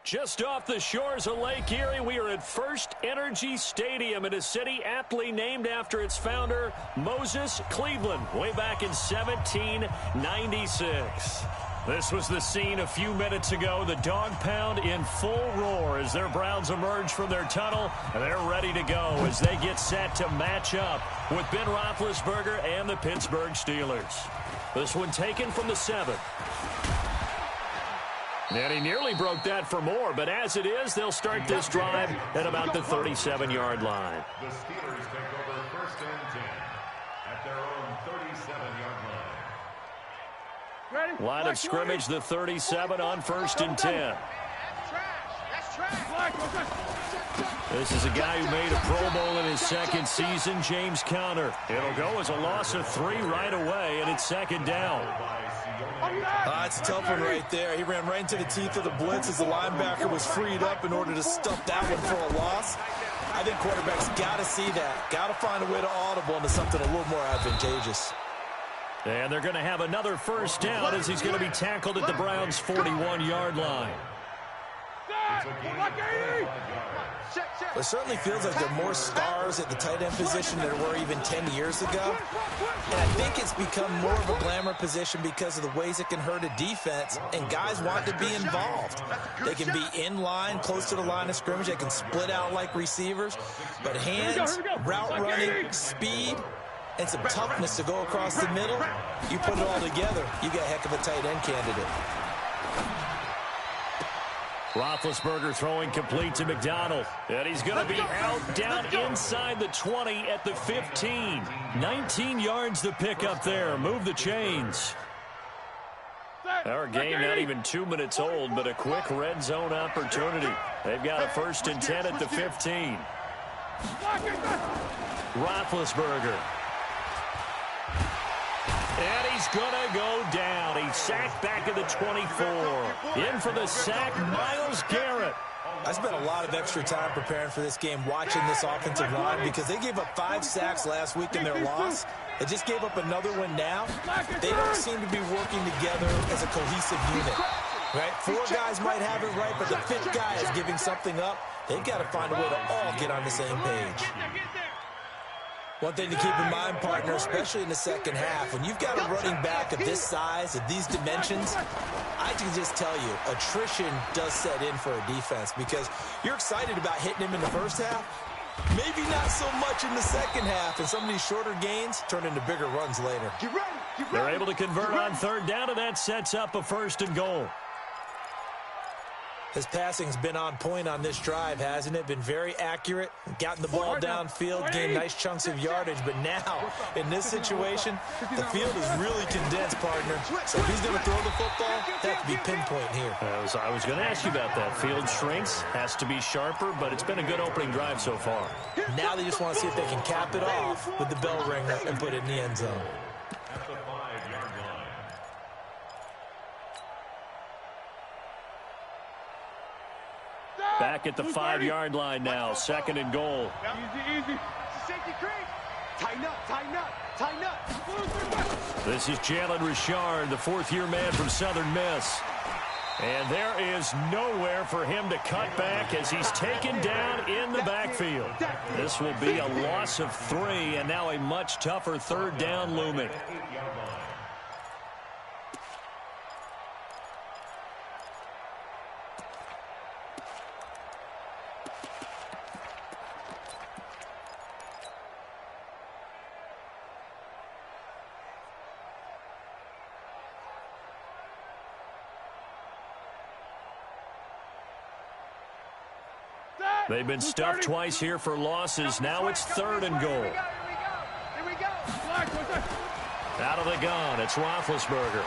Just off the shores of Lake Erie, we are at First Energy Stadium in a city aptly named after its founder, Moses Cleveland, way back in 1796. This was the scene a few minutes ago. The dog pound in full roar as their Browns emerge from their tunnel. They're ready to go as they get set to match up with Ben Roethlisberger and the Pittsburgh Steelers. This one taken from the 7. And he nearly broke that for more, but as it is, they'll start this drive at about the 37-yard line. The Steelers take over first and 10 at their own 37-yard line. Line of scrimmage, the 37 on first and 10. This is a guy who made a Pro Bowl in his second season, James Conner. It'll go as a loss of 3 right away, and it's second down. It's a tough one right there. He ran right into the teeth of the blitz as the linebacker was freed up in order to stuff that one for a loss. I think quarterbacks got to see that. Got to find a way to audible into something a little more advantageous. And they're going to have another first down as he's going to be tackled at the Browns' 41-yard line. It certainly feels like there are more stars at the tight end position than there were even 10 years ago. And I think it's become more of a glamour position because of the ways it can hurt a defense, and guys want to be involved. They can be in line, close to the line of scrimmage. They can split out like receivers. But hands, route running, speed, and some toughness to go across the middle, you put it all together, you got a heck of a tight end candidate. Roethlisberger throwing complete to McDonald. And he's going to be out down inside the 20 at the 15. 19 yards the pick up there. Move the chains. Our game not even 2 minutes old, but a quick red zone opportunity. They've got a first and 10 at the 15. Roethlisberger. And he's going to go down. He's sacked back at the 24. In for the sack, Myles Garrett. I spent a lot of extra time preparing for this game, watching this offensive line, because they gave up 5 sacks last week in their loss. They just gave up another one now. They don't seem to be working together as a cohesive unit. Right? 4 guys might have it right, but the 5th guy is giving something up. They've got to find a way to all get on the same page. One thing to keep in mind, partner, especially in the second half, when you've got a running back of this size, of these dimensions, I can just tell you, attrition does set in for a defense because you're excited about hitting him in the first half, maybe not so much in the second half, and some of these shorter gains turn into bigger runs later. They're able to convert on third down, and that sets up a first and goal. His passing's been on point on this drive, hasn't it? Been very accurate, gotten the ball downfield, gained nice chunks of yardage. But now, in this situation, the field is really condensed, partner. So if he's going to throw the football, that could be pinpoint here. I was going to ask you about that. Field shrinks, has to be sharper, but it's been a good opening drive so far. Now they just want to see if they can cap it off with the bell ringer and put it in the end zone. Back at the 5-yard line now, second and goal. Easy. Safety creep. Tighten up, tighten up, tighten up. This is Jalen Richard, the 4th-year man from Southern Miss. And there is nowhere for him to cut back as he's taken down in the backfield. This will be a loss of 3, and now a much tougher third down looming. They've been stuffed twice here for losses. Now it's third and goal. Here we go. Out of the gun, it's Roethlisberger.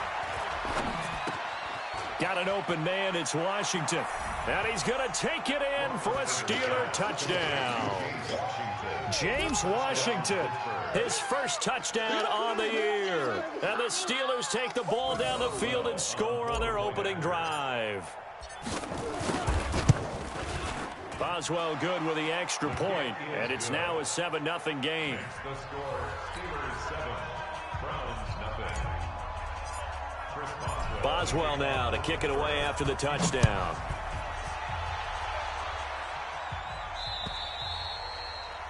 Got an open man, it's Washington. And he's going to take it in for a Steeler touchdown. James Washington, his first touchdown on the year. And the Steelers take the ball down the field and score on their opening drive. Boswell good with the extra point, and it's now a 7-0 game. The score, Steelers 7, Browns 0. Boswell now to kick it away after the touchdown.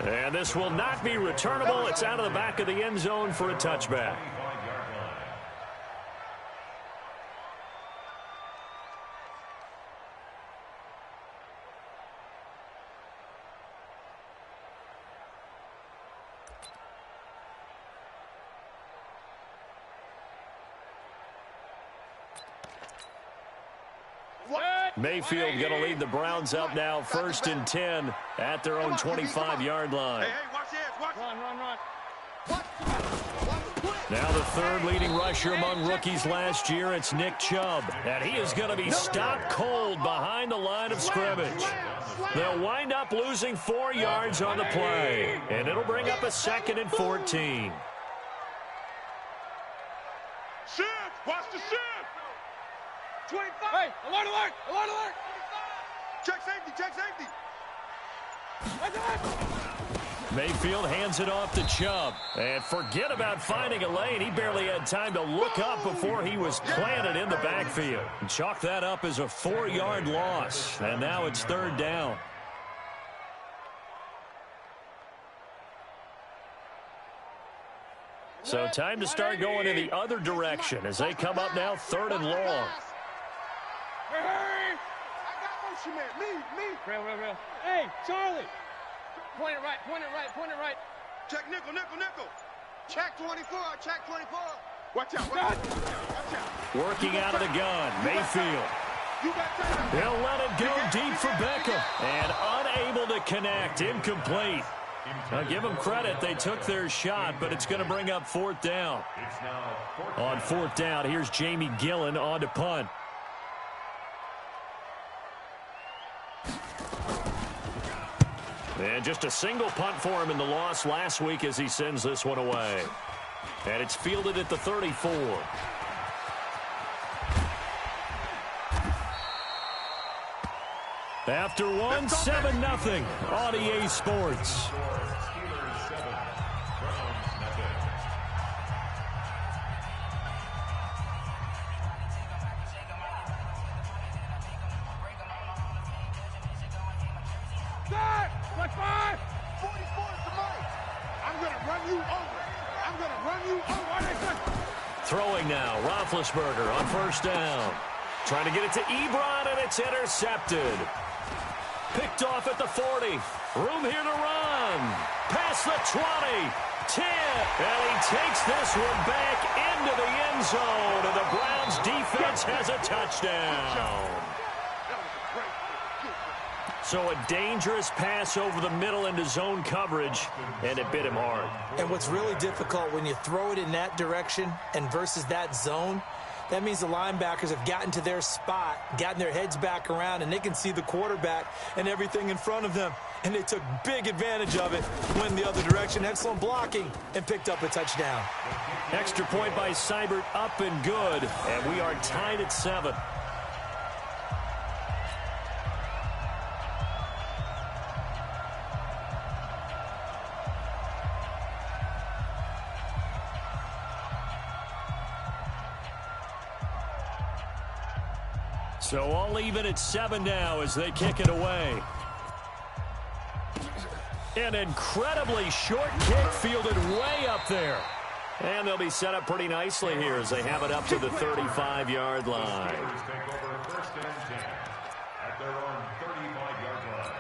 And this will not be returnable. It's out of the back of the end zone for a touchback. Mayfield going to lead the Browns up now, 1st and 10 at their own 25-yard line. Hey, watch this. Watch. Run. Now the 3rd leading rusher among rookies last year, it's Nick Chubb. And he is going to be stopped cold behind the line of scrimmage. They'll wind up losing 4 yards on the play. And it'll bring up a 2nd and 14. Shift. Watch the shift. 25. Hey, alert. Check safety. Mayfield hands it off to Chubb. And forget about finding a lane. He barely had time to look up before he was planted in the backfield. Chalk that up as a 4-yard loss. And now it's 3rd down. So time to start going in the other direction as they come up now 3rd and long. Hey! I got motion man. Me. Real. Hey, Charlie. Point it right. Check nickel. Check 24. Watch out. Working out of the gun, Mayfield. He'll let it go deep for Beckham. And unable to connect, incomplete. Now give them credit, they took their shot, but it's going to bring up 4th down. On 4th down, here's Jamie Gillen on to punt. And just a single punt for him in the loss last week as he sends this one away. And it's fielded at the 34. After one, 7-0 on EA Sports. Throwing now, Roethlisberger on 1st down. Trying to get it to Ebron, and it's intercepted. Picked off at the 40. Room here to run. Past the 20. 10. And he takes this one back into the end zone. And the Browns defense has a touchdown. So a dangerous pass over the middle into zone coverage, and it bit him hard. And what's really difficult when you throw it in that direction and versus that zone, that means the linebackers have gotten to their spot, gotten their heads back around, and they can see the quarterback and everything in front of them. And they took big advantage of it, went the other direction, excellent blocking, and picked up a touchdown. Extra point by Seibert, up and good, and we are tied at 7. So all even at 7 now as they kick it away. An incredibly short kick fielded way up there. And they'll be set up pretty nicely here as they have it up to the 35-yard line. Take over 1st and 10 at their own 35-yard line.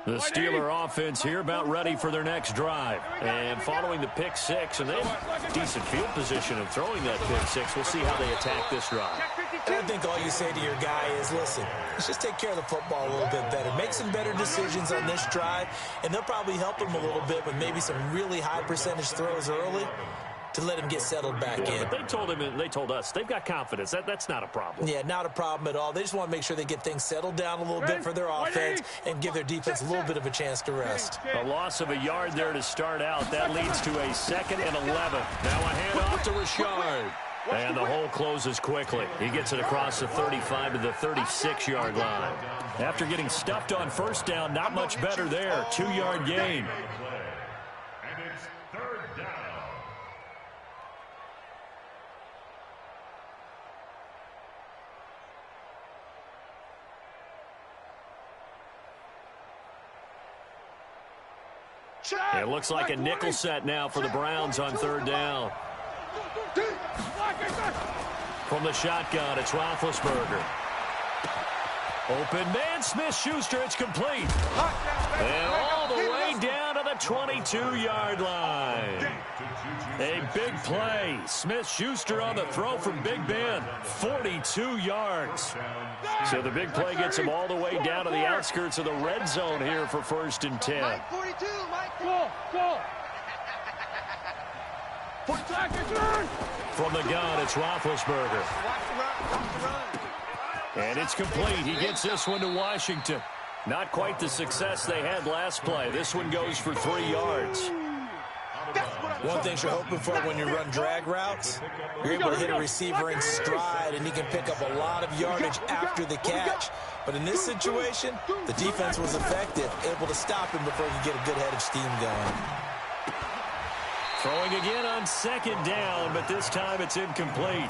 The Steeler offense here about ready for their next drive. And following the pick 6, and they have decent field position of throwing that pick 6. We'll see how they attack this drive. And I think all you say to your guy is, listen, let's just take care of the football a little bit better. Make some better decisions on this drive, and they'll probably help him a little bit with maybe some really high percentage throws early to let him get settled back in. But they told him, and they told us, they've got confidence. That's not a problem. Yeah, not a problem at all. They just want to make sure they get things settled down a little bit for their offense and give their defense a little bit of a chance to rest. A loss of a yard there to start out. That leads to a 2nd and 11. Now a handoff to Richard. And the hole closes quickly. He gets it across the 35 to the 36-yard line. After getting stuffed on 1st down, not much better there. 2-yard gain. third down. It looks like a nickel set now for the Browns on third down. From the shotgun, it's Roethlisberger. Open man, Smith-Schuster, it's complete. And all the way down to the 22-yard line. A big play. Smith-Schuster on the throw from Big Ben. 42 yards. So the big play gets him all the way down to the outskirts of the red zone here for 1st and 10. Mike 42, Mike. Go. From the gun, it's Roethlisberger. And it's complete. He gets this one to Washington. Not quite the success they had last play. This one goes for 3 yards. One thing you're hoping for when you run drag routes, you're able to hit a receiver in stride, and he can pick up a lot of yardage after the catch. But in this situation, the defense was effective, able to stop him before he could get a good head of steam going. Throwing again on 2nd down, but this time it's incomplete.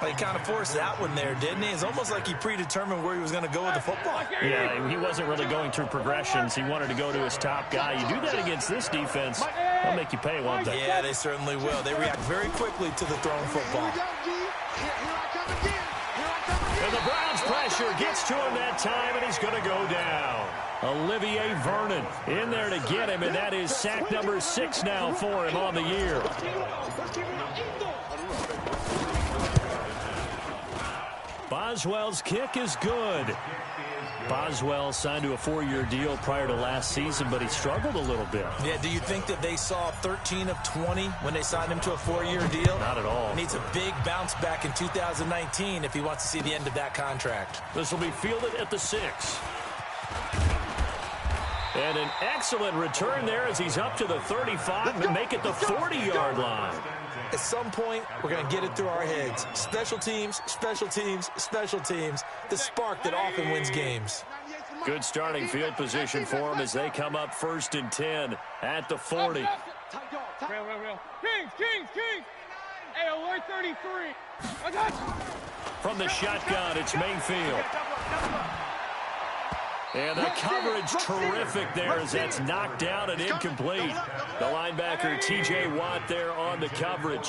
Well, he kind of forced that one there, didn't he? It's almost like he predetermined where he was going to go with the football. Yeah, he wasn't really going through progressions. He wanted to go to his top guy. You do that against this defense, they'll make you pay, won't they? Yeah, they certainly will. They react very quickly to the thrown football. And the Browns pressure gets to him that time, and he's going to go down. Olivier Vernon in there to get him, and that is sack number 6 now for him on the year. Boswell's kick is good. Boswell signed to a 4-year deal prior to last season, but he struggled a little bit. Yeah, do you think that they saw 13 of 20 when they signed him to a 4-year deal? Not at all. He needs a big bounce back in 2019 if he wants to see the end of that contract. This will be fielded at the 6. And an excellent return there as he's up to the 35 and make it the 40-yard line. At some point, we're going to get it through our heads. Special teams, special teams, special teams. The spark that often wins games. Good starting field position for them as they come up 1st and 10 at the 40. Real. Kings. Hey, alert 33. From the shotgun, it's Mayfield. And the coverage terrific there as that's knocked down and incomplete. The linebacker, T.J. Watt, there on the coverage.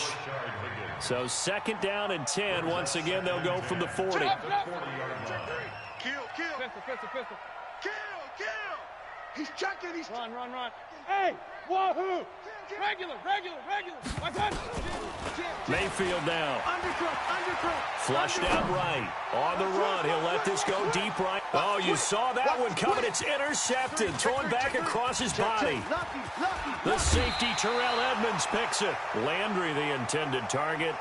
So 2nd down and 10. Once again, they'll go from the 40. Kill. Pistol. Kill. He's checking. Run. Hey, wahoo. Regular. What's that? Mayfield now. Undercut. Flushed out right. On the run. He'll let this go deep right. Oh, you saw that one coming. It's intercepted. Throwing back across his body. The safety, Terrell Edmonds, picks it. Landry, the intended target.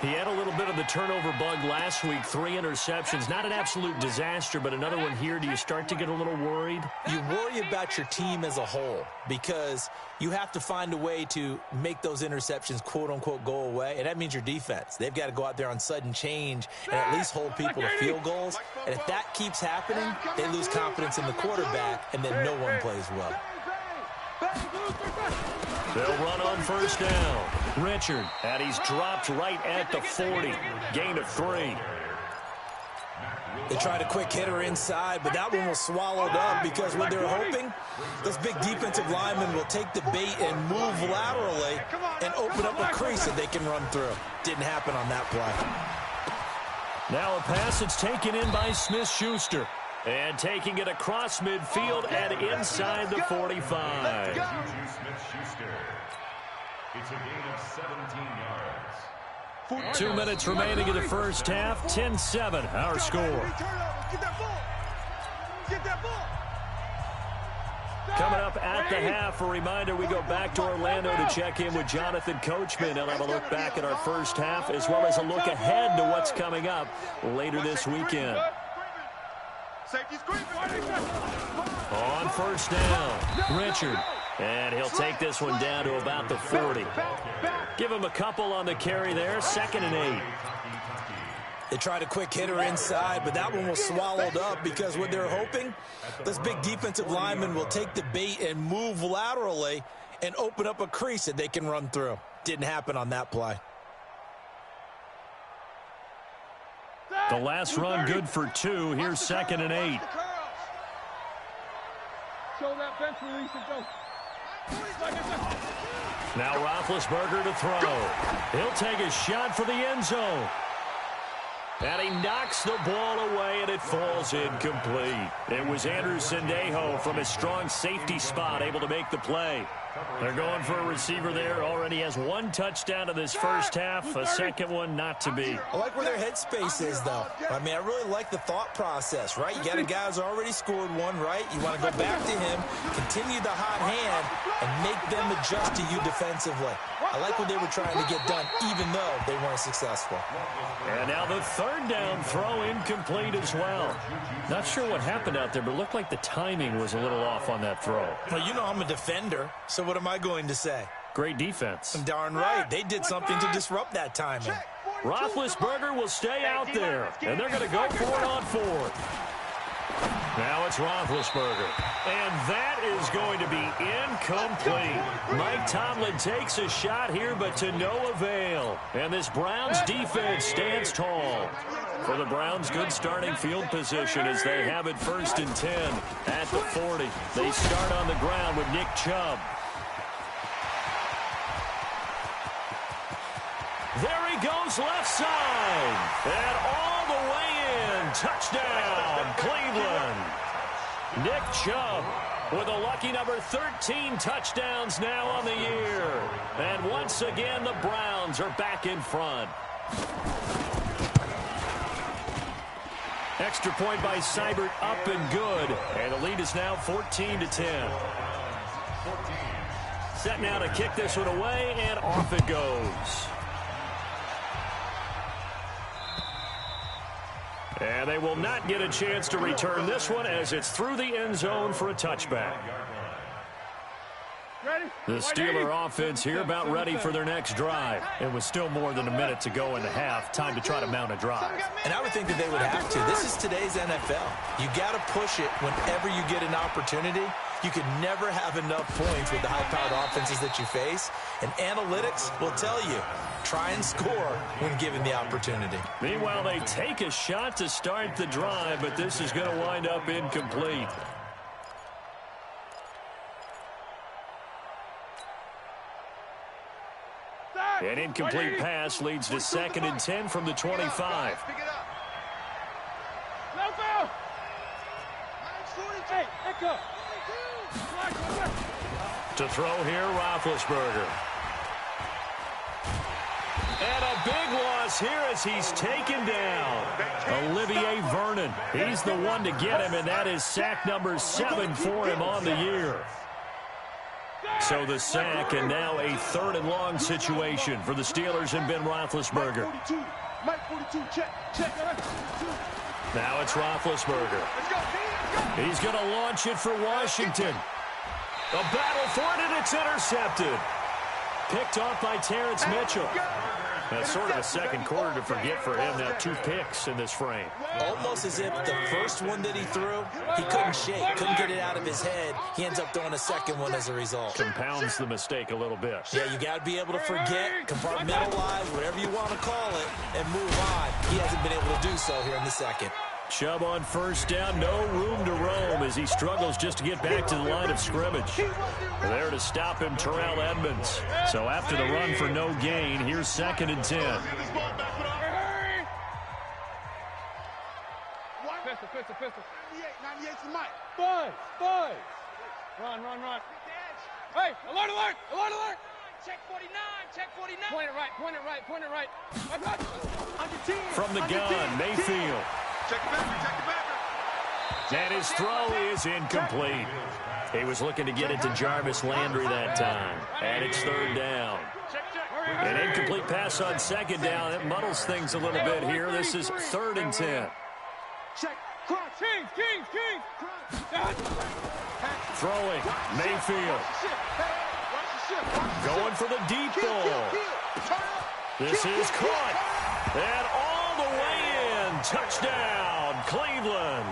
He had a little bit of the turnover bug last week. 3 interceptions. Not an absolute disaster, but another one here. Do you start to get a little worried? You worry about your team as a whole because you have to find a way to make those interceptions, quote-unquote, go away, and that means your defense. They've got to go out there on sudden change and at least hold people to field goals. And if that keeps happening, they lose confidence in the quarterback, and then no one plays well. They'll run on 1st down. Richard, and he's dropped right at the 40. Gain of 3. They tried a quick hitter inside, but that one was swallowed up because what they're hoping, those big defensive linemen will take the bait and move laterally and open up a crease that they can run through. Didn't happen on that play. Now a pass that's taken in by Smith-Schuster. And taking it across midfield and inside the 45. It's a gain of 17 yards. 2 minutes remaining in the first half. 10-7, our score. Get that ball. Coming up at the half, a reminder, we go back to Orlando to check in with Jonathan Coachman. He'll have a look back at our first half as well as a look ahead to what's coming up later this weekend. On 1st down, Richard. And he'll take this one down to about the 40. Give him a couple on the carry there. 2nd and 8. They tried a quick hitter inside, but that one was swallowed up because what they're hoping, those big defensive linemen will take the bait and move laterally and open up a crease that they can run through. Didn't happen on that play. The last run good for 2. Here's 2nd and 8. Show that bench release and go. Now Roethlisberger to throw. He'll take a shot for the end zone. And he knocks the ball away, and it falls incomplete. It was Andrew Sendejo from his strong safety spot able to make the play. They're going for a receiver there. Already has 1 touchdown in this first half. A second one not to be. I like where their headspace is, though. I mean, I really like the thought process, right? You got a guy who's already scored 1, right? You want to go back to him, continue the hot hand, and make them adjust to you defensively. I like what they were trying to get done, even though they weren't successful. And now the 3rd down throw incomplete as well. Not sure what happened out there, but it looked like the timing was a little off on that throw. Well, you know I'm a defender, so what am I going to say? Great defense. Darn right. They did something to disrupt that timing. Roethlisberger will stay out there, and they're going to go for it on 4th. Now it's Roethlisberger, and that is going to be incomplete. Mike Tomlin takes a shot here, but to no avail. And this Browns defense stands tall. For the Browns, good starting field position as they have it 1st and 10 at the 40. They start on the ground with Nick Chubb. There he goes left side. And all the way in. Touchdown, Cleveland. Nick Chubb with a lucky number 13 touchdowns now on the year. And once again, the Browns are back in front. Extra point by Seibert up and good. And the lead is now 14-10. Set now to kick this one away, and off it goes. And they will not get a chance to return this one as it's through the end zone for a touchback. The Steeler offense here about ready for their next drive. It was still more than a minute to go in the half. Time to try to mount a drive. And I would think that they would have to. This is today's NFL. You got to push it whenever you get an opportunity. You can never have enough points with the high-powered offenses that you face. And analytics will tell you, try and score when given the opportunity. Meanwhile, they take a shot to start the drive, but this is going to wind up incomplete. An incomplete pass leads to 2nd and 10 from the 25. To throw here, Roethlisberger. And a big loss here as he's taken down. Olivier Vernon. He's the one to get him, and that is sack number 7 for him on the year. So the sack, and now a 3rd and long situation for the Steelers and Ben Roethlisberger. Now it's Roethlisberger. He's going to launch it for Washington. A battle for it, and it's intercepted. Picked off by Terrence Mitchell. That's sort of a second quarter to forget for him. Now 2 picks in this frame. Almost as if the first one that he threw, he couldn't shake, couldn't get it out of his head. He ends up throwing a second one as a result. Compounds the mistake a little bit. Yeah, you got to be able to forget, compartmentalize, whatever you want to call it, and move on. He hasn't been able to do so here in the second. Chubb on 1st down, no room to roam as he struggles just to get back to the line of scrimmage. There to stop him, Terrell Edmonds. So after the run for no gain, here's 2nd and 10. Pistol. 98's the mic. Boys. Run. Hey, alert. Check 49. Point it right. From the gun, Mayfield. Check the backer. And his throw is incomplete. He was looking to get it to Jarvis Landry that time. And it's 3rd down. An incomplete pass on 2nd down. It muddles things a little bit here. This is 3rd and 10. King. Throwing, Mayfield. Going for the deep ball. This is caught. And all the way in. Touchdown, Cleveland.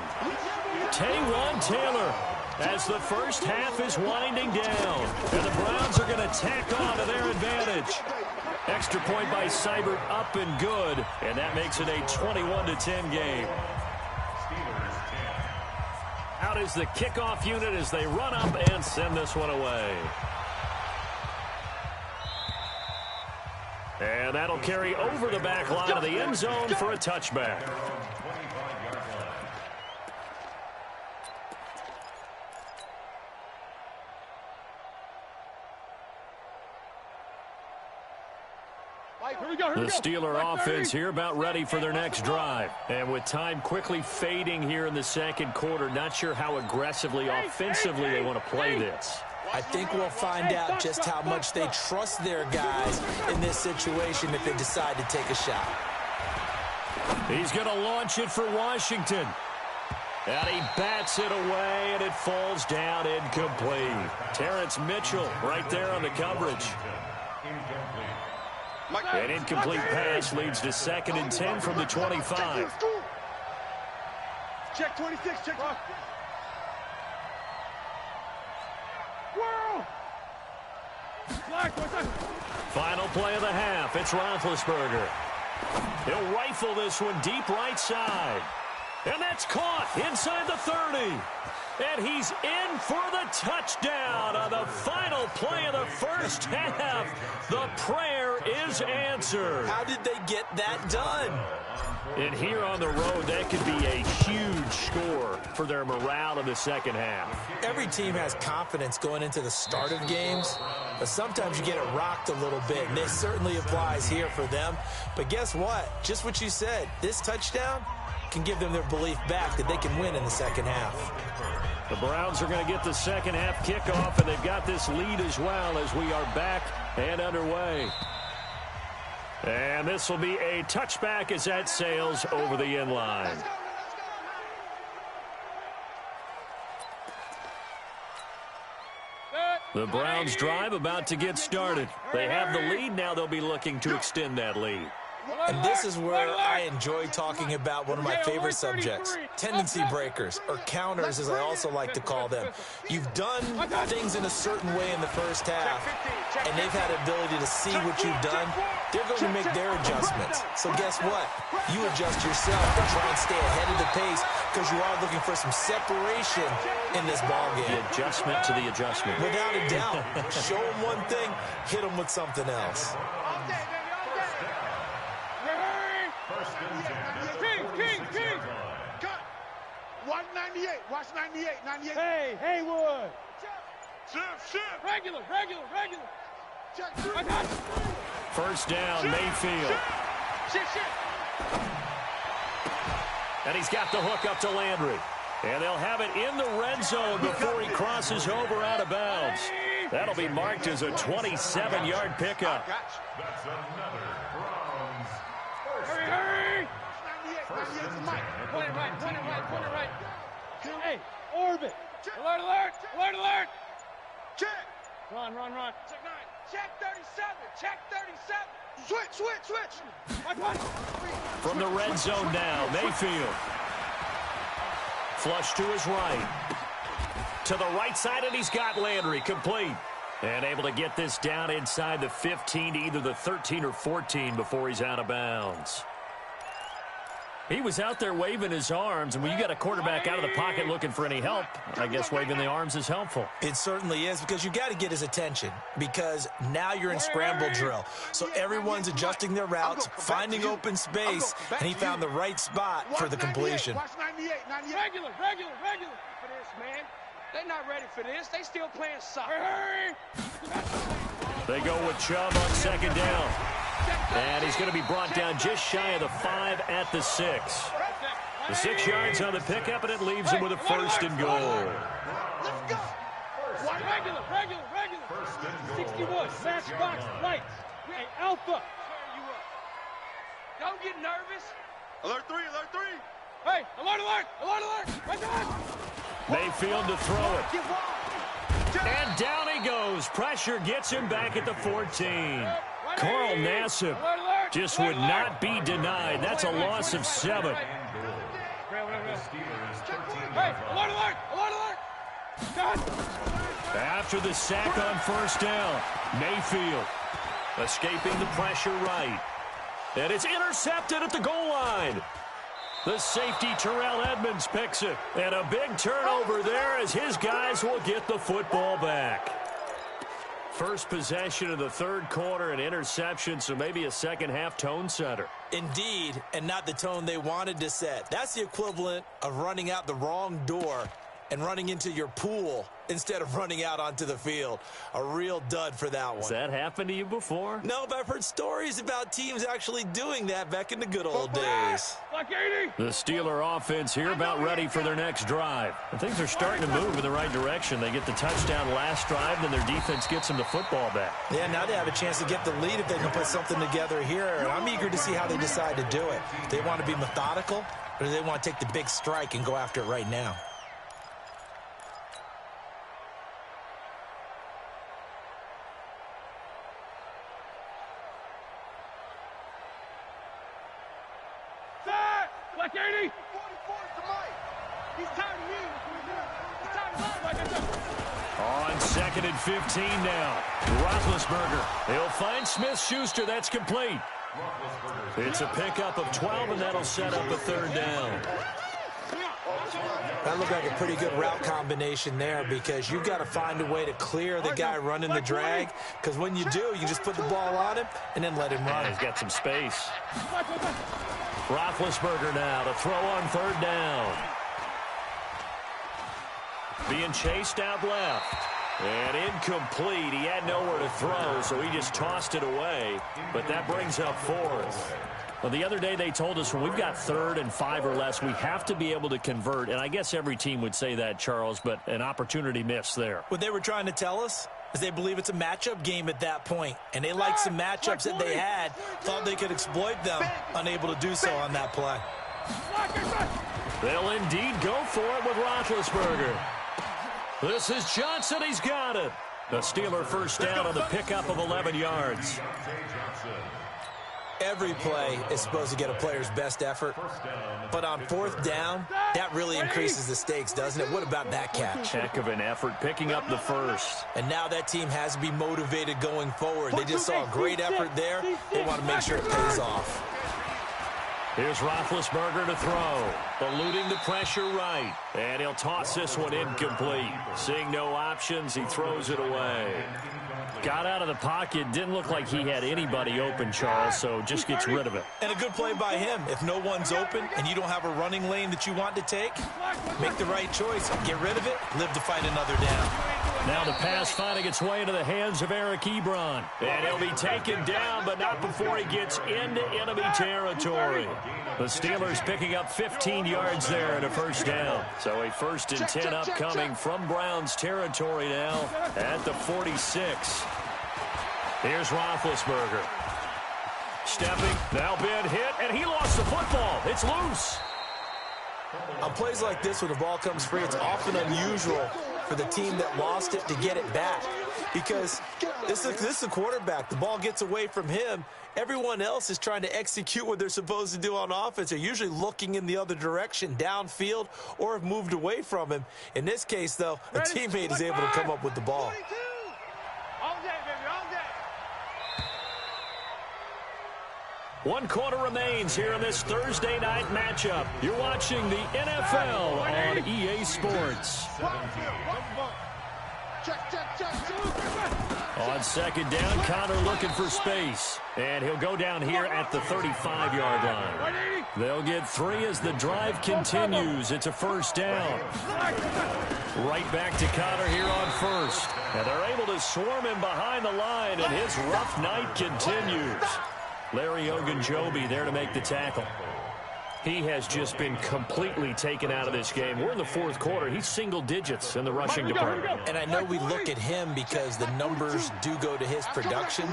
Taywan Taylor as the first half is winding down. And the Browns are going to tack on to their advantage. Extra point by Seibert up and good. And that makes it a 21-10 game. Out is the kickoff unit as they run up and send this one away. And that'll carry over the back line of the end zone for a touchback. The Steeler offense here about ready for their next drive. And with time quickly fading here in the second quarter, not sure how aggressively, offensively they want to play this. I think we'll find out just how much they trust their guys in this situation if they decide to take a shot. He's going to launch it for Washington. And he bats it away, and it falls down incomplete. Terrence Mitchell right there on the coverage. An incomplete pass leads to 2nd and 10 from the 25. Check 26, check. Final play of the half. It's Roethlisberger. He'll rifle this one deep right side. And that's caught inside the 30. And he's in for the touchdown on the final play of the first half. The prayer is answered. How did they get that done? And here on the road, that could be a huge score for their morale in the second half. Every team has confidence going into the start of games, but sometimes you get it rocked a little bit, and this certainly applies here for them. But guess what? Just what you said, this touchdown can give them their belief back that they can win in the second half. The Browns are going to get the second half kickoff, and they've got this lead as well as we are back and underway. And this will be a touchback as that sails over the end line. The Browns drive about to get started. They have the lead. Now they'll be looking to extend that lead. And this is where I enjoy talking about one of my favorite subjects, tendency breakers, or counters as I also like to call them. You've done things in a certain way in the first half, and they've had the ability to see what you've done. They're going to make their adjustments. So guess what? You adjust yourself to try and stay ahead of the pace because you are looking for some separation in this ballgame. The adjustment to the adjustment. Without a doubt. Show them one thing, hit them with something else. Cut. Watch 98. Watch 98. 98. Hey, Haywood. Shift. Regular. Check. I got you. First down, Mayfield. Shift. And he's got the hook up to Landry. And they'll have it in the red zone before he crosses over out of bounds. That'll be marked as a 27-yard pickup. That's another Browns first. Hurry. 98. Point it right. Hey, orbit. Alert. Check. Run. Check 9. Check 37. Switch. From the red zone now, Mayfield. Flush to his right. To the right side, and he's got Landry complete. And able to get this down inside the 15 to either the 13 or 14 before he's out of bounds. He was out there waving his arms, and when you got a quarterback out of the pocket looking for any help, I guess waving the arms is helpful. It certainly is, because you got to get his attention, because now you're in scramble drill. So everyone's adjusting their routes, finding open space, and he found the right spot for the completion. Watch 98. Regular. For this, man. They're not ready for this. They still playing soccer. Hurry. They go with Chubb on second down. And he's going to be brought down just shy of the 5 at the 6. The 6 yards on the pickup, and it leaves him with a first and goal. Let's go. Regular. 61, matchbox, lights. Hey, Alpha. Don't get nervous. Alert 3. Hey, alert. Right on. Mayfield to throw it. And down he goes. Pressure gets him back at the 14. Carl Nassib just would not be denied. That's a loss of 7. Hey, alert. After the sack on first down, Mayfield escaping the pressure right. And it's intercepted at the goal line. The safety, Terrell Edmonds, picks it. And a big turnover there as his guys will get the football back. First possession of the third quarter, an interception, so maybe a second-half tone setter. Indeed, and not the tone they wanted to set. That's the equivalent of running out the wrong door and running into your pool instead of running out onto the field. A real dud for that one. Has that happened to you before? No, but I've heard stories about teams actually doing that back in the good old days. The Steeler offense here about ready for their next drive. And things are starting to move in the right direction. They get the touchdown last drive, then their defense gets them the football back. Yeah, now they have a chance to get the lead if they can put something together here. And I'm eager to see how they decide to do it. Do they want to be methodical, or do they want to take the big strike and go after it right now? Black 80! On second and 15 now. Roethlisberger. He'll find Smith-Schuster. That's complete. It's a pickup of 12, and that'll set up a third down. That looked like a pretty good route combination there because you've got to find a way to clear the guy running the drag, because when you do, you just put the ball on him and then let him run. He's got some space. Roethlisberger now to throw on third down. Being chased out left. And incomplete. He had nowhere to throw, so he just tossed it away. But that brings up fourth. Well, the other day they told us when we've got 3rd and 5 or less, we have to be able to convert. And I guess every team would say that, Charles, but an opportunity missed there. What they were trying to tell us is they believe it's a matchup game at that point. And they liked some matchups that they had, thought they could exploit them, unable to do so on that play. They'll indeed go for it with Roethlisberger. This is Johnson. He's got it. The Steeler first down on the pickup of 11 yards. Every play is supposed to get a player's best effort, but on 4th down, that really increases the stakes, doesn't it? What about that catch? Heck of an effort picking up the first. And now that team has to be motivated going forward. They just saw a great effort there. They want to make sure it pays off. Here's Roethlisberger to throw. Eluding the pressure right. And he'll toss this one incomplete. Seeing no options, he throws it away. Got out of the pocket. Didn't look like he had anybody open, Charles, so just gets rid of it. And a good play by him. If no one's open and you don't have a running lane that you want to take, make the right choice. Get rid of it. Live to fight another down. Now the pass finding its way into the hands of Eric Ebron. And he'll be taken down, but not before he gets into enemy territory. The Steelers picking up 15 yards there and a first down. So a 1st and 10 upcoming from Browns territory now at the 46. Here's Roethlisberger. Stepping, now been hit, and he lost the football. It's loose. On plays like this, when the ball comes free, it's often unusual for the team that lost it to get it back, because this is the quarterback. The ball gets away from him. Everyone else is trying to execute what they're supposed to do on offense. They're usually looking in the other direction, downfield, or have moved away from him. In this case, though, a teammate is able to come up with the ball. All day, baby, all day. 1 quarter remains here in this Thursday night matchup. You're watching the NFL on EA Sports. On second down, Connor looking for space. And he'll go down here at the 35-yard line. They'll get 3 as the drive continues. It's a first down. Right back to Connor here on first. And they're able to swarm him behind the line, and his rough night continues. Larry Ogunjobi there to make the tackle. He has just been completely taken out of this game. We're in the 4th quarter. He's single digits in the rushing department. And I know we look at him because the numbers do go to his production,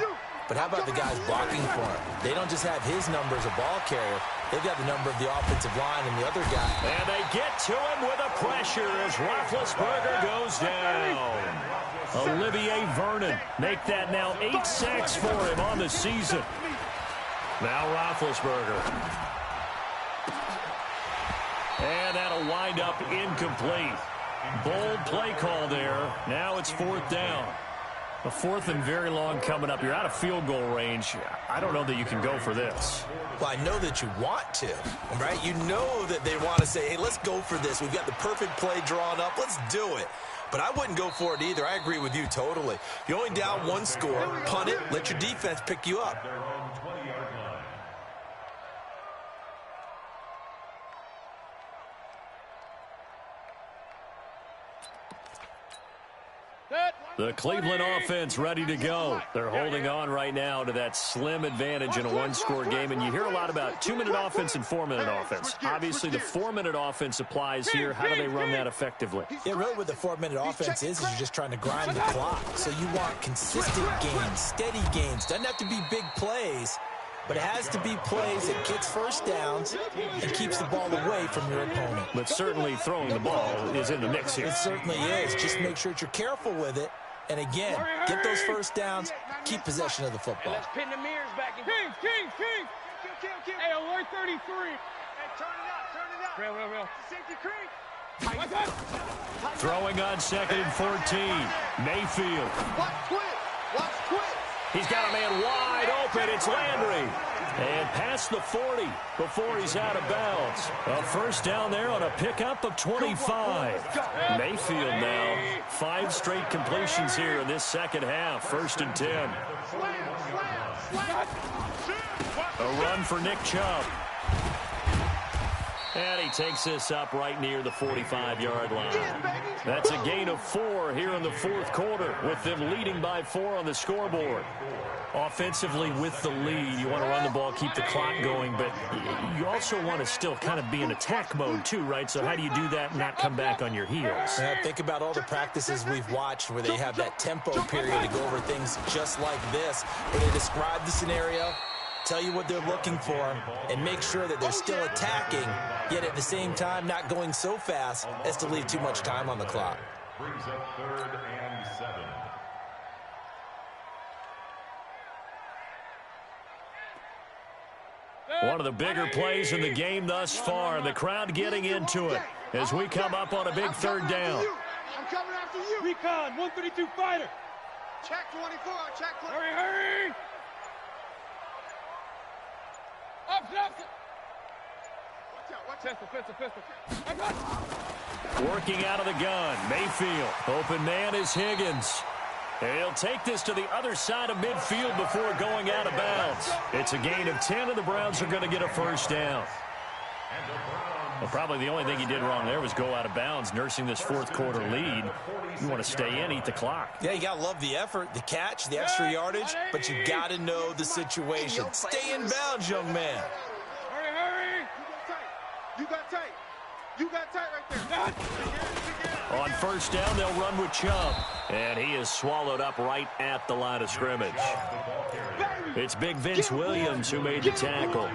but how about the guys blocking for him? They don't just have his number as a ball carrier. They've got the number of the offensive line and the other guy. And they get to him with a pressure as Roethlisberger goes down. Olivier Vernon make that now 8 sacks for him on the season. Now Roethlisberger. And that'll wind up incomplete. Bold play call there. Now it's 4th down. A 4th and very long coming up. You're out of field goal range. I don't know that you can go for this. Well, I know that you want to, right? You know that they want to say, hey, let's go for this. We've got the perfect play drawn up. Let's do it. But I wouldn't go for it either. I agree with you totally. You're only down 1 score. Punt it. Let your defense pick you up. The Cleveland offense ready to go. They're holding on right now to that slim advantage in a 1-score game. And you hear a lot about 2-minute offense and 4-minute offense. Obviously, the 4-minute offense applies here. How do they run that effectively? Yeah, really what the 4-minute offense is you're just trying to grind the clock. So you want consistent gains, steady gains. Doesn't have to be big plays, but it has to be plays that gets first downs and keeps the ball away from your opponent. But certainly throwing the ball is in the mix here. It certainly is. Just make sure that you're careful with it. And again, get those first downs, keep possession of the football. Let's pin the mirrors back in. King. Hey, alert 33. Hey, turn it up. Real. Safety creep. What's up? Throwing on 2nd and 14. Mayfield. Watch quick. He's got a man wide open. It's Landry. And past the 40 before he's out of bounds. A first down there on a pickup of 25. Mayfield now 5 straight completions here in this second half. 1st and 10. A run for Nick Chubb. And he takes this up right near the 45-yard line. That's a gain of 4 here in the 4th quarter, with them leading by 4 on the scoreboard. Offensively, with the lead, you want to run the ball, keep the clock going, but you also want to still kind of be in attack mode too, right? So how do you do that and not come back on your heels? Yeah, think about all the practices we've watched where they have that tempo period to go over things just like this, where they describe the scenario, tell you what they're looking for, and make sure that they're still attacking, yet at the same time not going so fast as to leave too much time on the clock. Brings up 3rd and 7. One of the bigger plays in the game thus far. The crowd getting into it as we come up on a big 3rd down. I'm coming after you. Recon, 132 fighter. Check 24. Check 24. Hurry. Up. Watch out. Pistol. I got it. Working out of the gun. Mayfield. Open man is Higgins. He'll take this to the other side of midfield before going out of bounds. It's a gain of 10, and the Browns are going to get a first down. Well, probably the only thing he did wrong there was go out of bounds, nursing this 4th quarter lead. You want to stay in, eat the clock. Yeah, you got to love the effort, the catch, the extra yardage, but you got to know the situation. Stay in bounds, young man. Hurry. You got tight right there. On first down, they'll run with Chubb. And he is swallowed up right at the line of scrimmage. It's Big Vince Williams who made the tackle.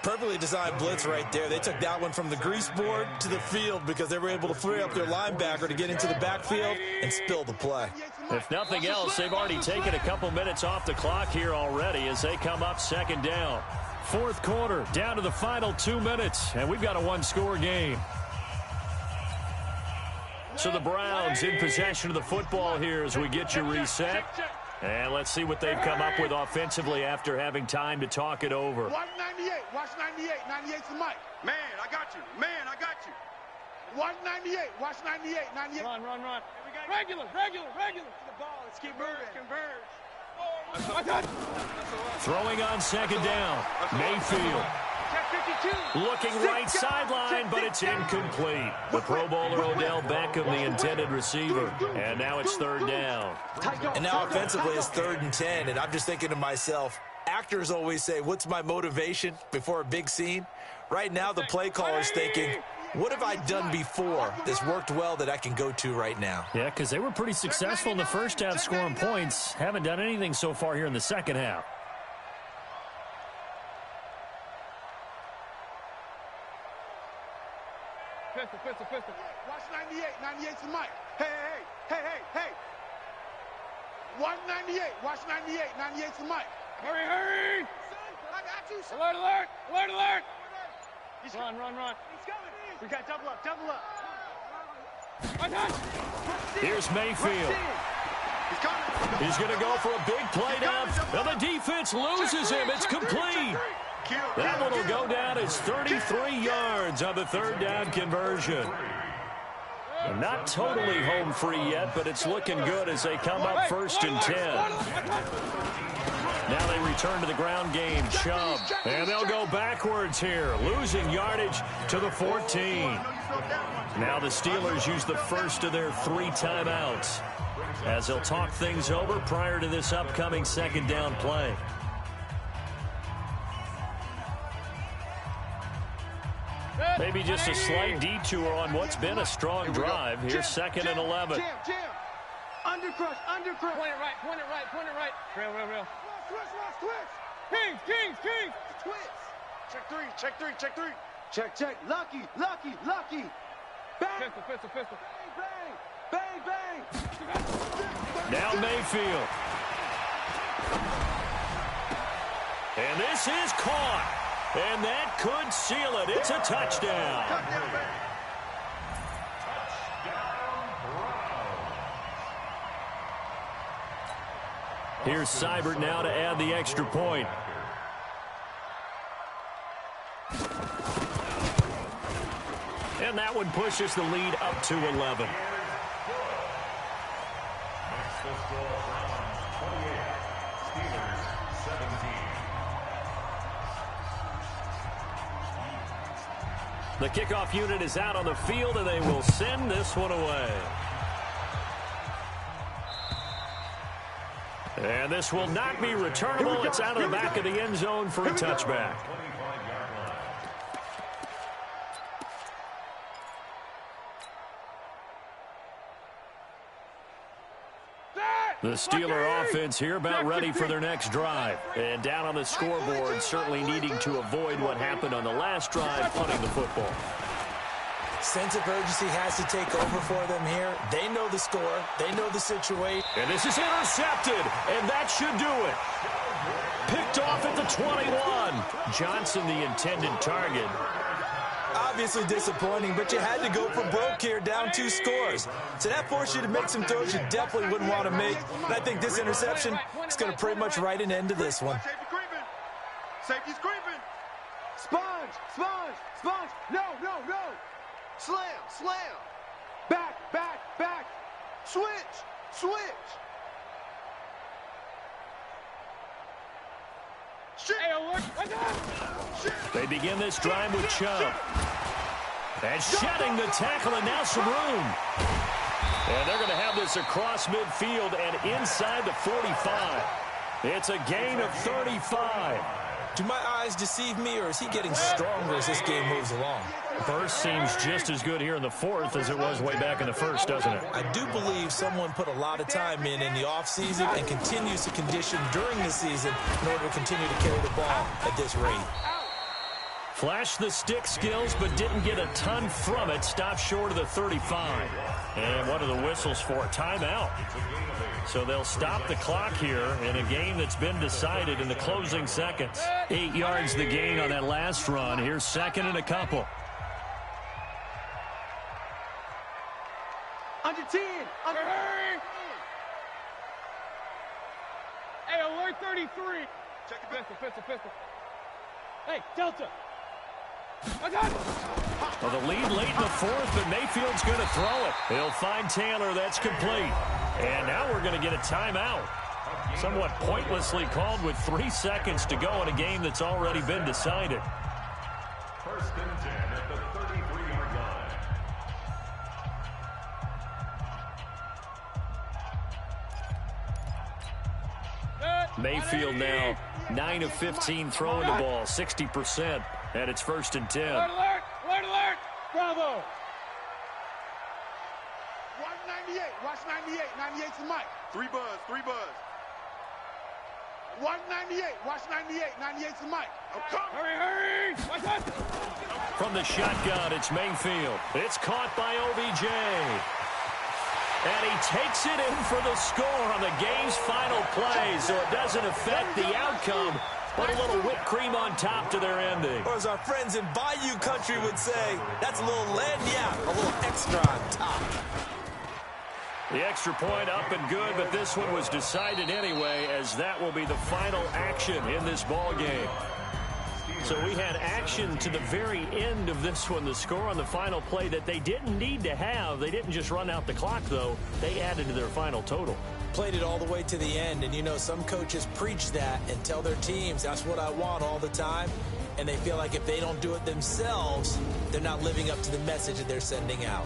Perfectly designed blitz right there. They took that one from the grease board to the field because they were able to free up their linebacker to get into the backfield and spill the play. If nothing else, they've already taken a couple minutes off the clock here already as they come up 2nd down. 4th quarter, down to the final 2 minutes, and we've got a 1-score game. So the Browns in possession of the football here as we get you reset. And let's see what they've come up with offensively after having time to talk it over. Watch 98. 98's the mic. Man, I got you. Watch 98. Watch 98. 98. Run. Regular. The ball. Let's keep moving. Converge. I got it. Throwing on 2nd down. Mayfield. Looking right sideline, but it's incomplete. The Pro Bowler Odell Beckham, the intended receiver. And now it's 3rd down. And now offensively it's 3rd and 10, and I'm just thinking to myself, actors always say, what's my motivation before a big scene? Right now the play caller's thinking, what have I done before that's worked well that I can go to right now? Yeah, because they were pretty successful in the first half scoring points. Haven't done anything so far here in the second half. Pistol. Watch 98. 98's the mic. Hey. Watch 98. Watch 98. 98's the mic. Hurry. I got you. Alert. He's Run. coming. We got double up. Here's Mayfield. He's going to go for a big play now. And the defense loses him. It's complete. That one will go down as 33 yards on the third down conversion. And not totally home free yet, but it's looking good as they come up 1st and 10. Now they return to the ground game. Chubb. And they'll go backwards here, losing yardage to the 14. Now the Steelers use the first of their 3 timeouts as they'll talk things over prior to this upcoming second down play. Maybe just a slight detour on what's been a strong drive. Here's 2nd and 11. Undercrush. Point it right, point it right, point it right. Real. Twitch. Check three. Check. Lucky. Bang. Pistol. Bang. Now Mayfield. And this is caught. And that could seal it. It's a touchdown. Here's Seibert now to add the extra point. And that one pushes the lead up to 11. The kickoff unit is out on the field, and they will send this one away. And this will not be returnable. It's out of the back of the end zone for a touchback. The Steeler offense here about ready for their next drive. And down on the scoreboard, certainly needing to avoid what happened on the last drive, punting the football. Sense of urgency has to take over for them here. They know the score. They know the situation. And this is intercepted, and that should do it. Picked off at the 21. Johnson, the intended target. Obviously disappointing, but you had to go for broke here, down 2 scores. So that forced you to make some throws you definitely wouldn't want to make. And I think this interception is going to pretty much write an end to this one. Safety's creeping. Sponge. No. Slam. Back. Switch. They begin this drive with Chubb. And shedding the tackle, and now some room. And they're going to have this across midfield and inside the 45. It's a gain of 35. Do my eyes deceive me, or is he getting stronger as this game moves along? Burst seems just as good here in the 4th as it was way back in the 1st, doesn't it? I do believe someone put a lot of time in the offseason and continues to condition during the season in order to continue to carry the ball at this rate. Flashed the stick skills, but didn't get a ton from it. Stopped short of the 35. And what are the whistles for? Timeout. So they'll stop the clock here in a game that's been decided in the closing seconds. 8 yards the gain on that last run. Here's 2nd and a couple. Under 10. Hey, alert 33. Check the Pistol. Hey, Delta. I got it. Well, the lead late in the 4th, but Mayfield's going to throw it. He'll find Taylor. That's complete. And now we're going to get a timeout. Somewhat pointlessly called with 3 seconds to go in a game that's already been decided. 1st and 10 at the 33-yard line. Mayfield now 9 of 15 throwing the ball, 60%. And it's 1st and 10. Alert! Bravo! 198. Watch 98. 98's the mic. 3 buzz. 198. Watch 98. 98's the mic. Oh, come. Hurry! Watch out! From the shotgun, it's Mayfield. It's caught by OBJ. And he takes it in for the score on the game's final play, so it doesn't affect the outcome, but a little whipped cream on top to their ending. Or as our friends in Bayou Country would say, that's a little lagniappe, a little extra on top. The extra point up and good, but this one was decided anyway, as that will be the final action in this ball game. So we had action to the very end of this one. The score on the final play that they didn't need to have. They didn't just run out the clock, though. They added to their final total. Played it all the way to the end, and you know some coaches preach that and tell their teams that's what I want all the time, and they feel like if they don't do it themselves, they're not living up to the message that they're sending out.